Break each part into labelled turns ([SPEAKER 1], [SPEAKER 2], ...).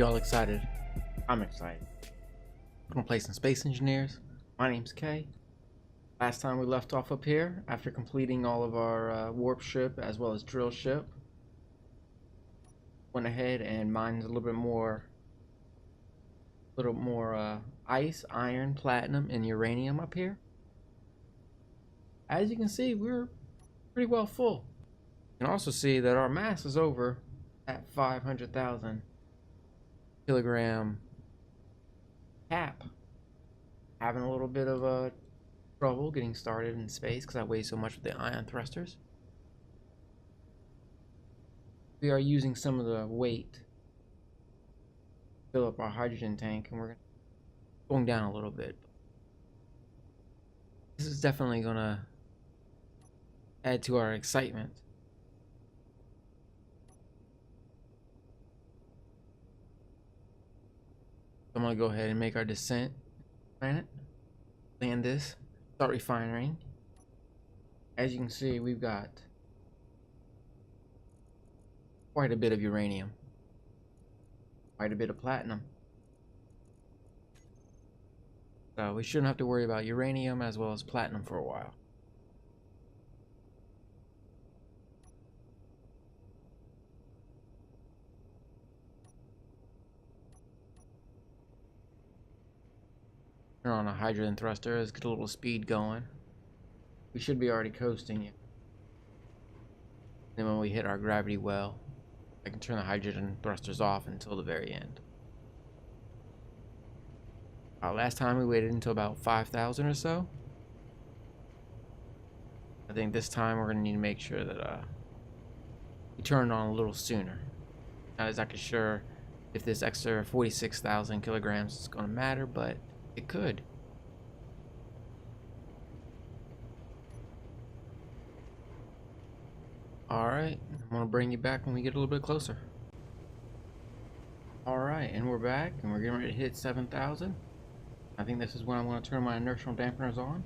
[SPEAKER 1] Y'all excited? I'm excited. We're gonna play some Space Engineers. My name's Kay. Last time we left off up here, after completing all of our warp ship as well as drill ship, went ahead and mined a little more ice, iron, platinum, and uranium up here. As you can see, we're pretty well full. You can also see that our mass is over at 500,000 kilogram cap. Having a little bit of trouble getting started in space because I weigh so much with the ion thrusters. We are using some of the weight to fill up our hydrogen tank, and we're going down a little bit. This is definitely gonna add to our excitement. I'm gonna go ahead and make our descent planet, land this, start refining. As you can see, we've got quite a bit of uranium, quite a bit of platinum. So we shouldn't have to worry about uranium as well as platinum for a while. Turn on a hydrogen thruster, let's get a little speed going. We should be already coasting it. Then when we hit our gravity well, I can turn the hydrogen thrusters off until the very end. Last time we waited until about 5,000 or so. I think this time we're gonna need to make sure that we turn it on a little sooner. Not exactly sure if this extra 46,000 kilograms is gonna matter, but it could. Alright, I'm gonna bring you back when we get a little bit closer. Alright, and we're back, and we're getting ready to hit 7,000. I think this is when I'm gonna turn my inertial dampeners on.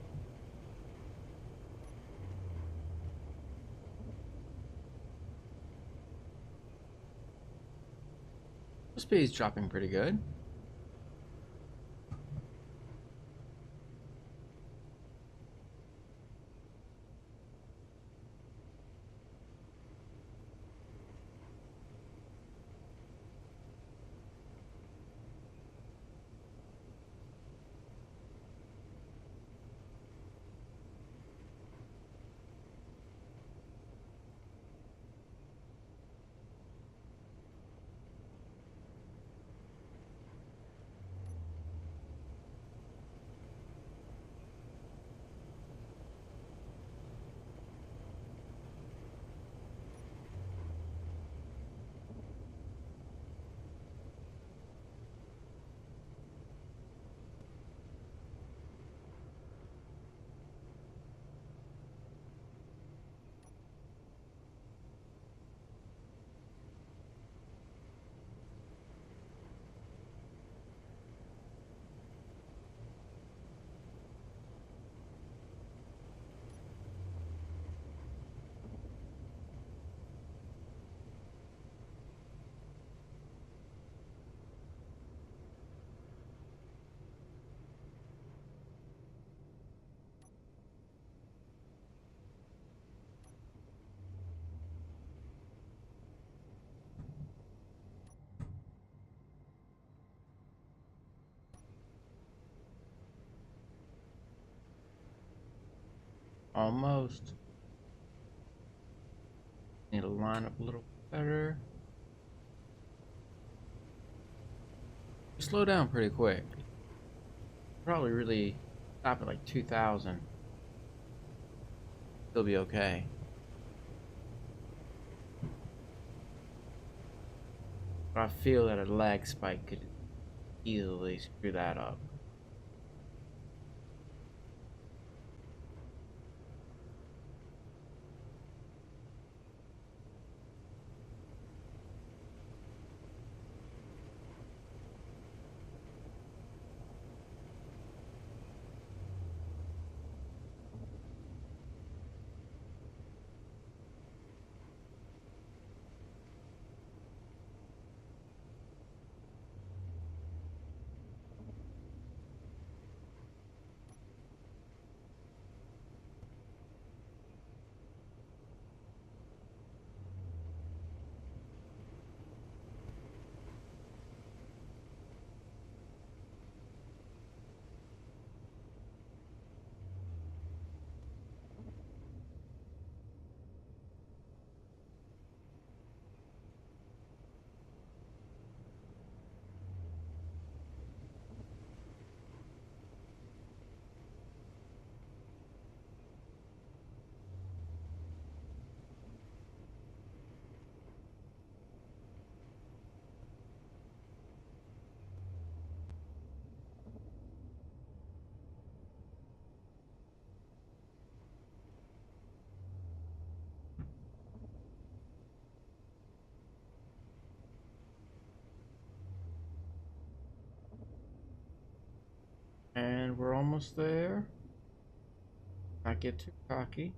[SPEAKER 1] The speed's dropping pretty good. Almost. Need to line up a little better. We slow down pretty quick. Probably really stop at like 2,000. Still be okay. But I feel that a lag spike could easily screw that up. And we're almost there. Not get too cocky.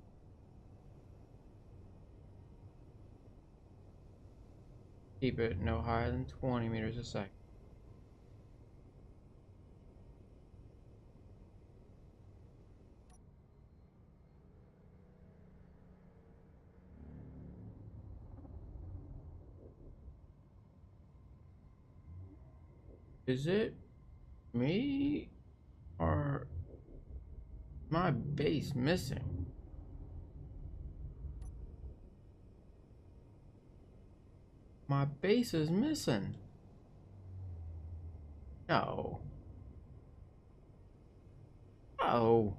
[SPEAKER 1] Keep it no higher than 20 meters a second. Is it me or my base missing? My base is missing. No. Oh.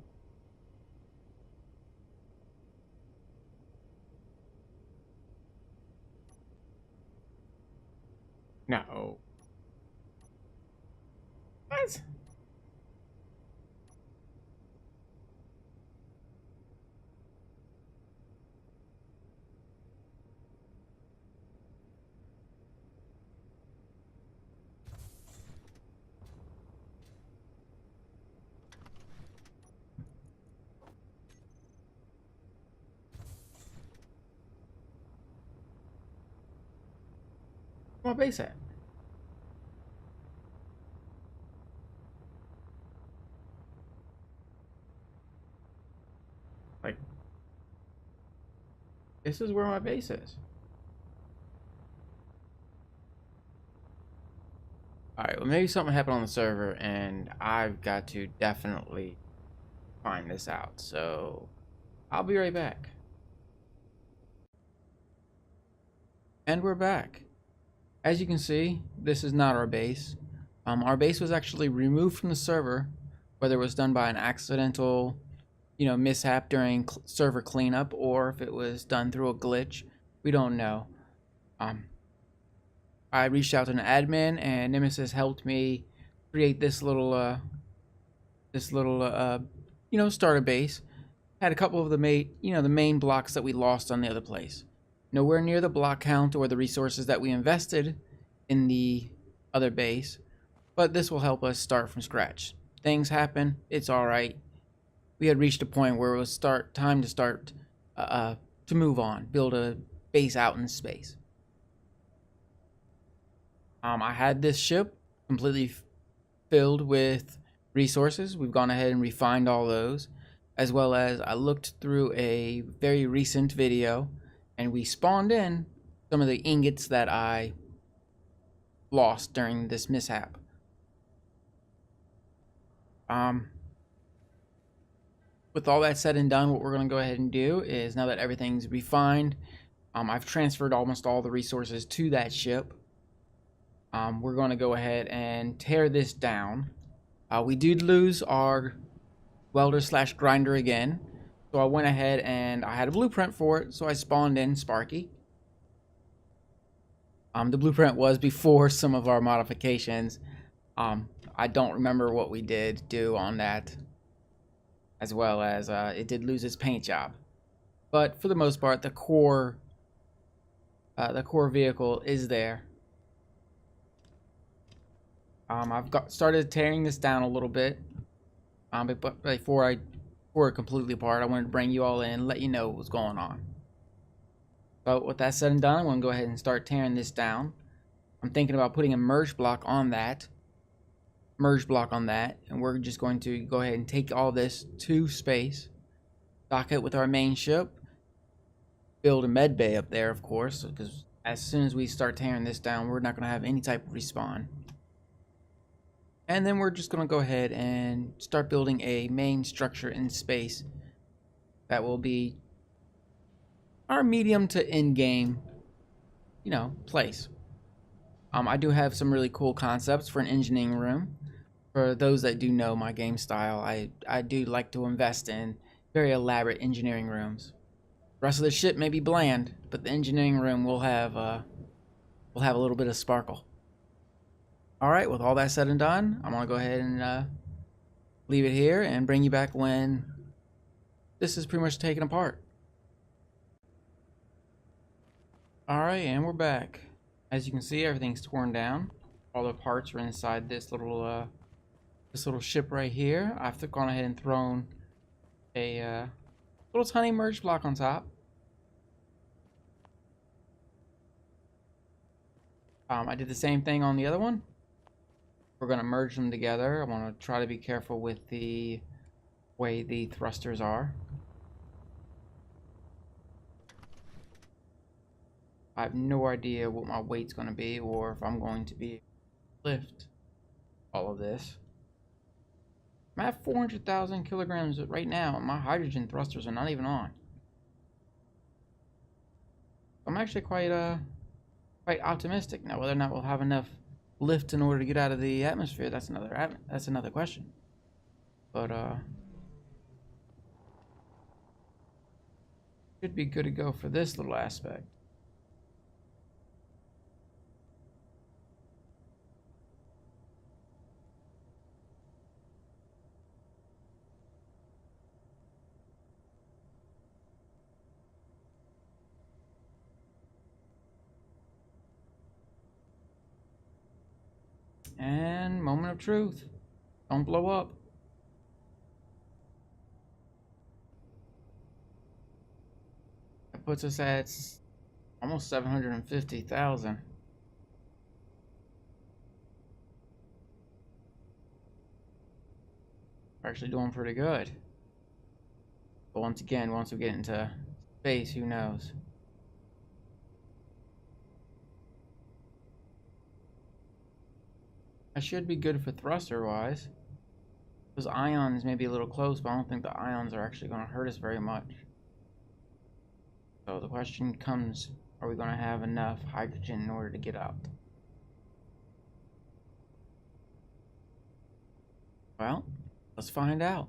[SPEAKER 1] No. What? Where's my base at? Like, this is where my base is. Alright, well maybe something happened on the server and I've got to definitely find this out. So, I'll be right back. And we're back. As you can see, this is not our base. Our base was actually removed from the server, whether it was done by an accidental, mishap during server cleanup, or if it was done through a glitch. We don't know. I reached out to an admin, and Nemesis helped me create this little, starter base. Had a couple of the main blocks that we lost on the other place. Nowhere near the block count or the resources that we invested in the other base, but this will help us start from scratch. Things happen, it's alright. We had reached a point where it was time to start to move on, build a base out in space. I had this ship completely filled with resources. We've gone ahead and refined all those, as well as I looked through a very recent video and we spawned in some of the ingots that I lost during this mishap. With all that said and done, what we're going to go ahead and do is, now that everything's refined, I've transferred almost all the resources to that ship. We're going to go ahead and tear this down. We did lose our welder / grinder again, so I went ahead and I had a blueprint for it, so I spawned in Sparky. The blueprint was before some of our modifications. I don't remember what we did do on that, as well as it did lose its paint job. But for the most part, the core vehicle is there. I've started tearing this down a little bit. But before I tore it completely apart, I wanted to bring you all in and let you know what was going on. So with that said and done, I'm going to go ahead and start tearing this down. I'm thinking about putting a merge block on that. And we're just going to go ahead and take all this to space. Dock it with our main ship. Build a med bay up there, of course, because as soon as we start tearing this down, we're not going to have any type of respawn. And then we're just going to go ahead and start building a main structure in space that will be our medium to in-game, place. I do have some really cool concepts for an engineering room. For those that do know my game style, I do like to invest in very elaborate engineering rooms. The rest of the ship may be bland, but the engineering room will have a little bit of sparkle. Alright, with all that said and done, I'm going to go ahead and leave it here and bring you back when this is pretty much taken apart. Alright, and we're back. As you can see, everything's torn down. All the parts are inside this little this little ship right here. I've gone ahead and thrown a little tiny merge block on top. I did the same thing on the other one. We're going to merge them together. I want to try to be careful with the way the thrusters are. I have no idea what my weight's going to be or if I'm going to be able to lift all of this. I'm at 400,000 kilograms right now, and my hydrogen thrusters are not even on. I'm actually quite optimistic. Now, whether or not we'll have enough lift in order to get out of the atmosphere, that's another question. But should be good to go for this little aspect. And moment of truth. Don't blow up. That puts us at almost 750,000. We're actually doing pretty good. But once again, once we get into space, who knows? I should be good for thruster wise. Those ions may be a little close, but I don't think the ions are actually going to hurt us very much. So the question comes, are we going to have enough hydrogen in order to get up? Well, let's find out.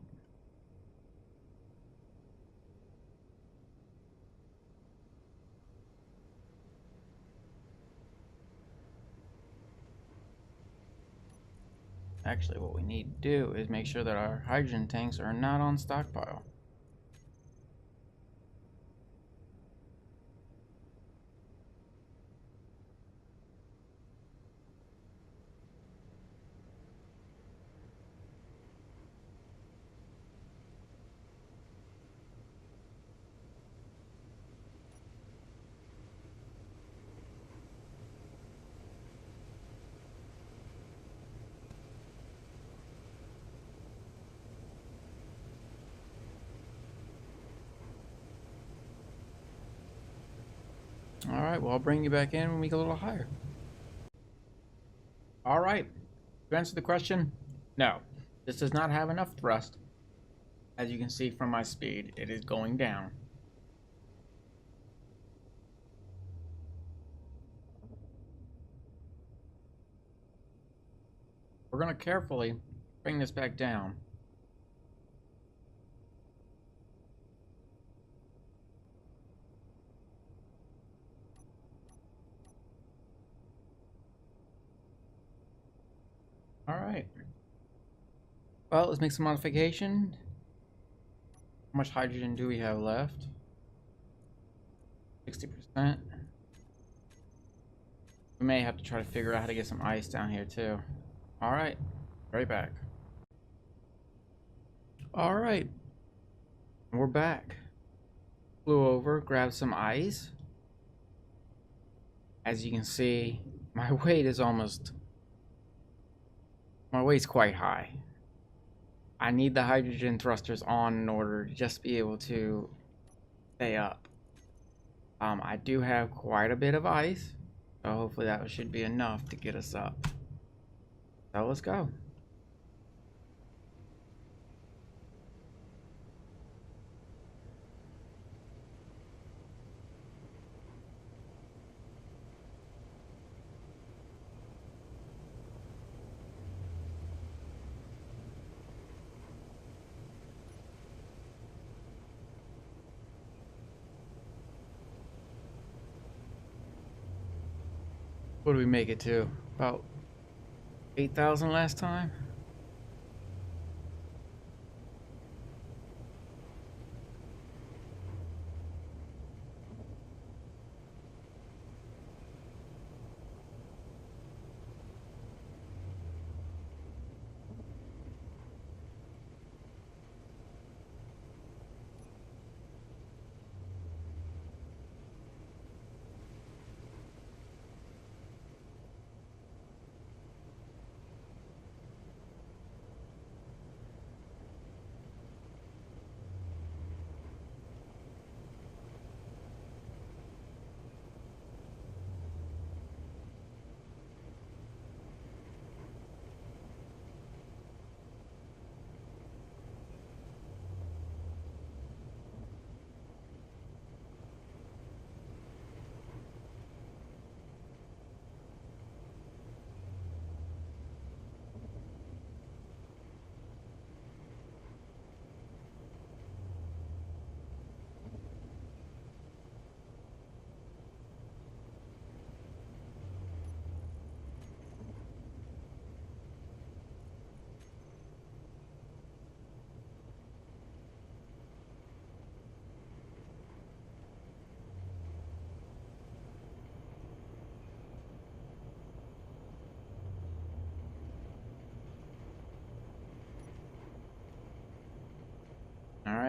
[SPEAKER 1] Actually, what we need to do is make sure that our hydrogen tanks are not on stockpile. Alright, well, I'll bring you back in when we get a little higher. Alright, to answer the question, no. This does not have enough thrust. As you can see from my speed, it is going down. We're going to carefully bring this back down. Alright. Well, let's make some modification. How much hydrogen do we have left? 60%. We may have to try to figure out how to get some ice down here too. Alright, right back. Alright, we're back. Flew over, grabbed some ice. As you can see, my weight is my weight's quite high. I need the hydrogen thrusters on in order to just be able to stay up. I do have quite a bit of ice, so hopefully that should be enough to get us up. So let's go. What did we make it to? About 8,000 last time?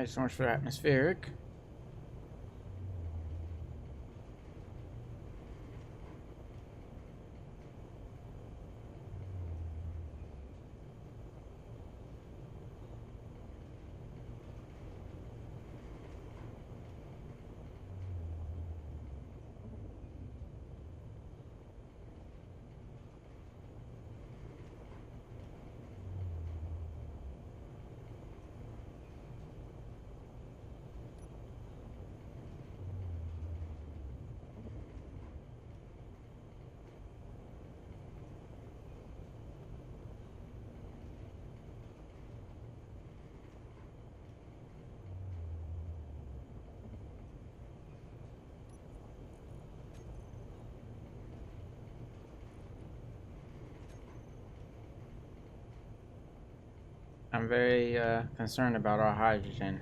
[SPEAKER 1] Alright, so much for atmospheric. I'm very concerned about our hydrogen.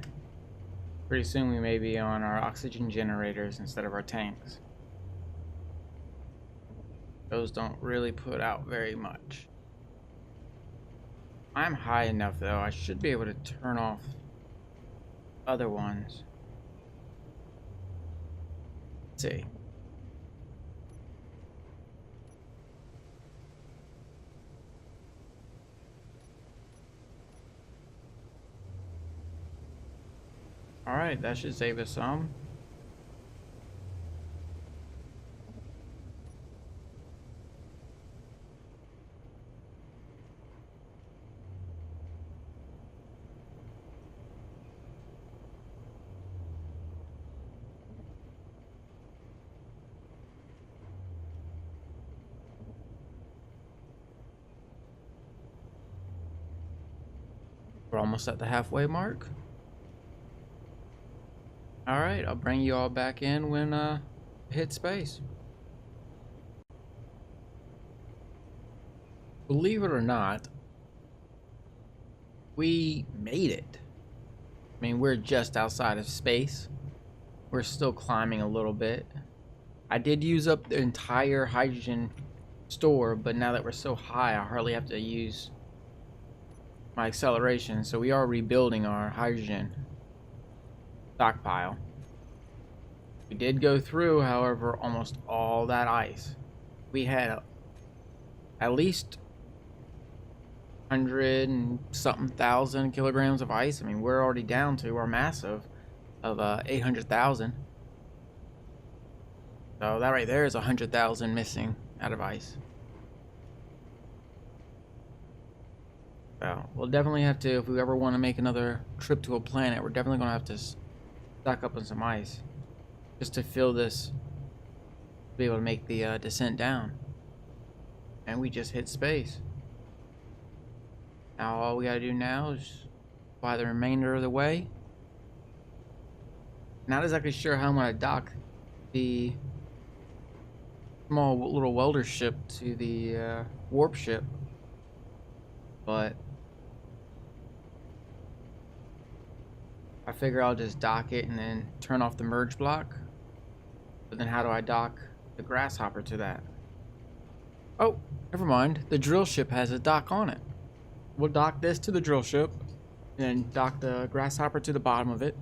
[SPEAKER 1] Pretty soon we may be on our oxygen generators instead of our tanks. Those don't really put out very much. I'm high enough though, I should be able to turn off other ones. Let's see. Alright, that should save us some. We're almost at the halfway mark. Alright, I'll bring you all back in when hit space. Believe it or not, we made it. I mean, we're just outside of space. We're still climbing a little bit. I did use up the entire hydrogen store, but now that we're so high, I hardly have to use my acceleration. So we are rebuilding our hydrogen stockpile. We did go through, however, almost all that ice. We had at least 100 and something thousand kilograms of ice. I mean, we're already down to our mass of 800,000. So that right there is 100,000 missing out of ice. So we'll definitely have to, if we ever want to make another trip to a planet, we're definitely going to have to stock up on some ice just to fill this, to be able to make the descent down. And we just hit space. Now all we gotta do now is fly the remainder of the way. Not exactly sure how I'm gonna dock the small little welder ship to the warp ship, but I figure I'll just dock it and then turn off the merge block. But then how do I dock the grasshopper to that? Oh, never mind. The drill ship has a dock on it. We'll dock this to the drill ship and dock the grasshopper to the bottom of it.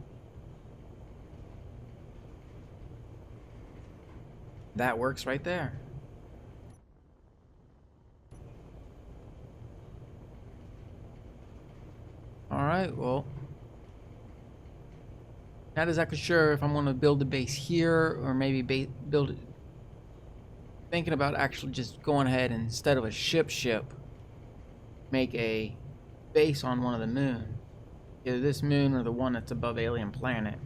[SPEAKER 1] That works right there. Alright, well, not exactly sure if I'm going to build a base here or maybe build it. Thinking about actually just going ahead and instead of a ship, make a base on one of the moon. Either this moon or the one that's above Alien Planet.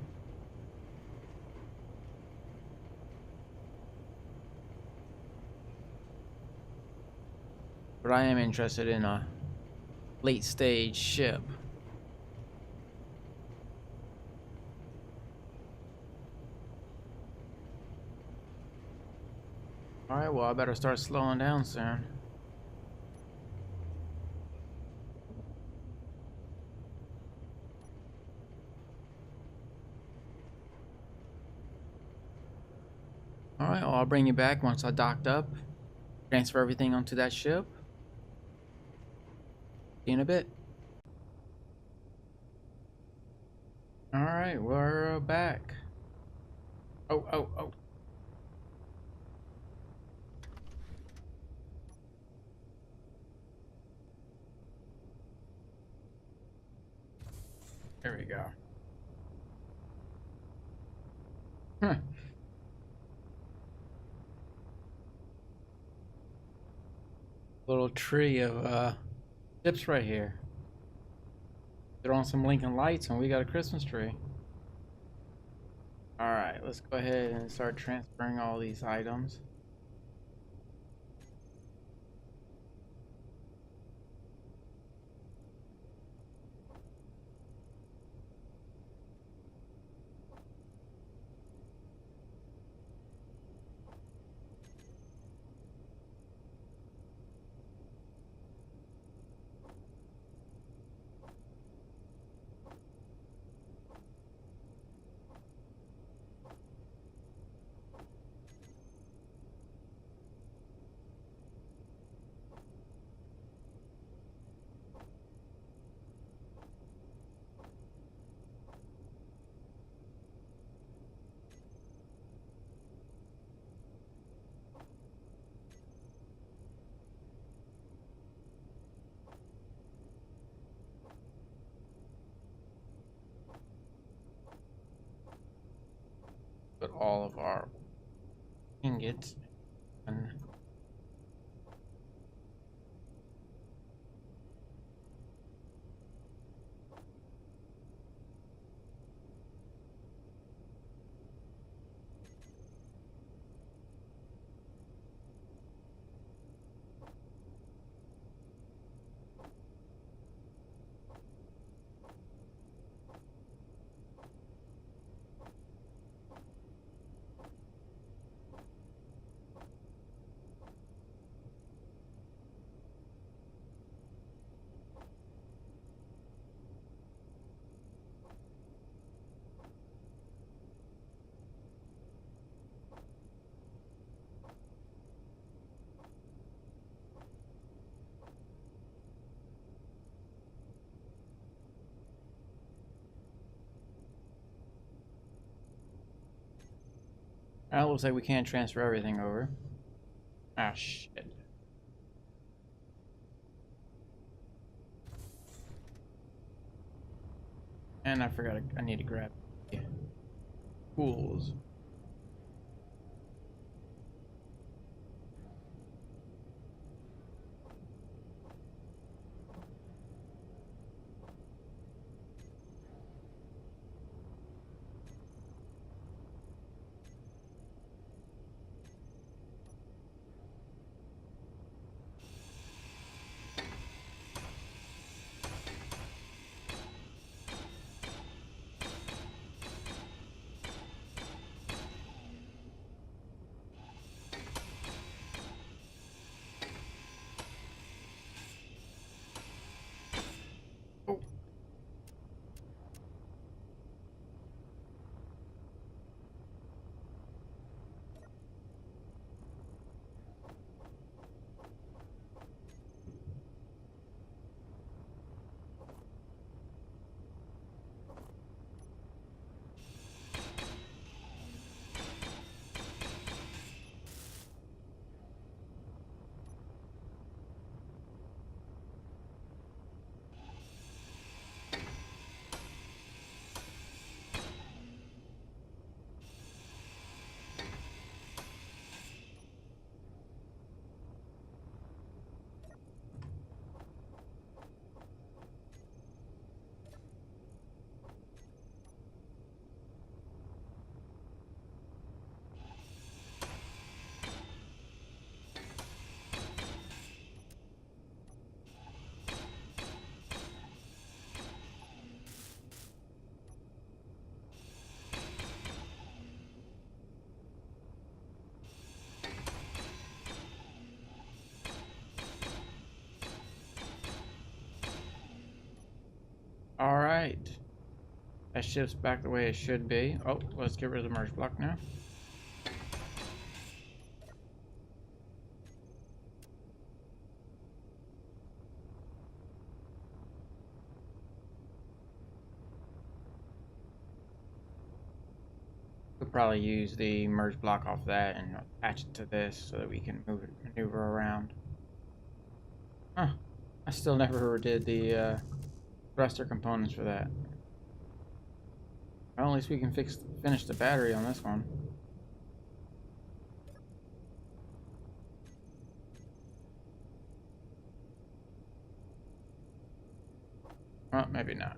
[SPEAKER 1] But I am interested in a late stage ship. Alright, well I better start slowing down soon. Alright, well I'll bring you back once I docked up. Transfer everything onto that ship. See you in a bit. All right, we're back. Oh, oh, oh. There we go. Huh. Little tree of chips right here. Throw on some Lincoln lights and we got a Christmas tree. All right, let's go ahead and start transferring all these items. Put all of our ingots and it looks like we can't transfer everything over. Ah, shit. And I forgot I need to grab tools. Oh. All right. That ship's back the way it should be. Oh, let's get rid of the merge block now. probably use the merge block off that and attach it to this so that we can maneuver around. Huh. I still never did the thruster components for that. Well, at least we can finish the battery on this one. Well, maybe not.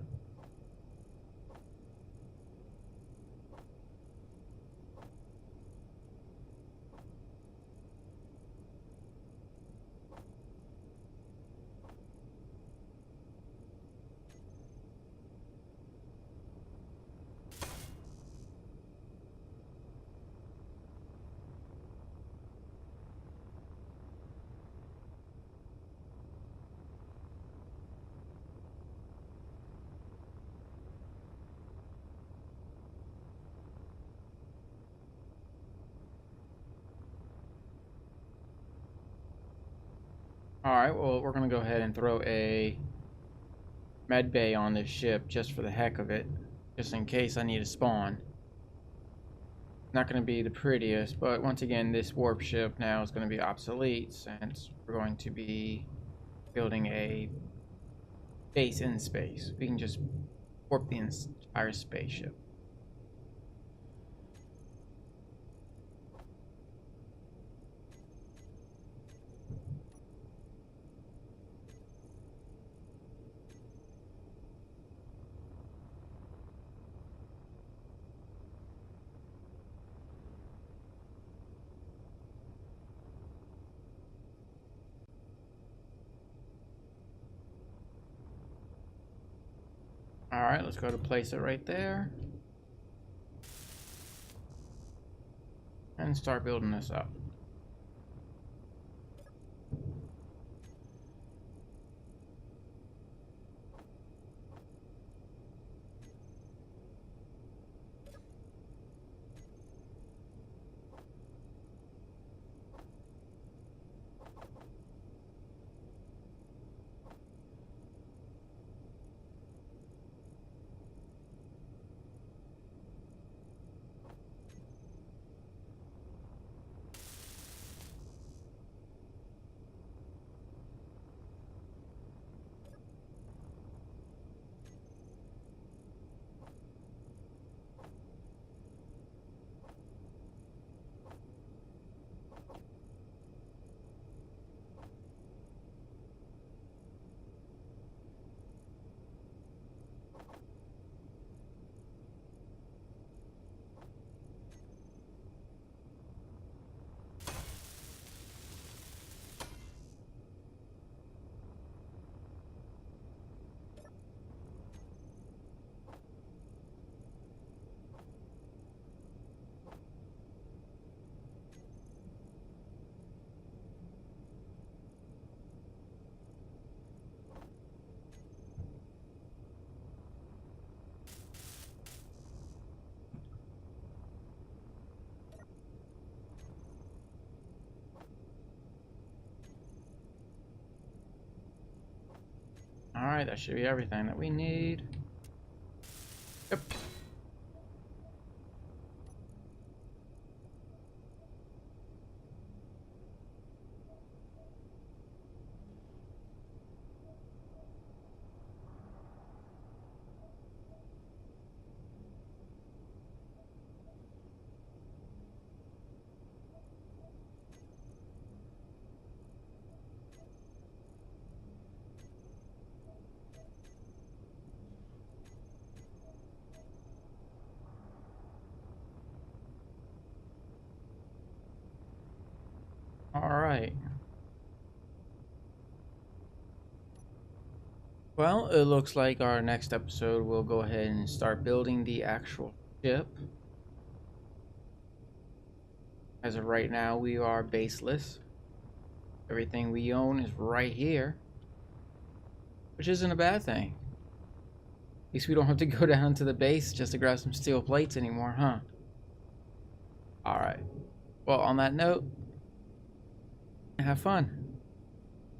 [SPEAKER 1] Alright, well, we're going to go ahead and throw a med bay on this ship just for the heck of it, just in case I need a spawn. Not going to be the prettiest, but once again, this warp ship now is going to be obsolete since we're going to be building a base in space. We can just warp the entire spaceship. Alright, let's go to place it right there. And start building this up. Alright, that should be everything that we need. Yep. Alright. Well, it looks like our next episode we'll go ahead and start building the actual ship. As of right now, we are baseless. Everything we own is right here, which isn't a bad thing. At least we don't have to go down to the base just to grab some steel plates anymore, huh? Alright. Well, on that note, have fun.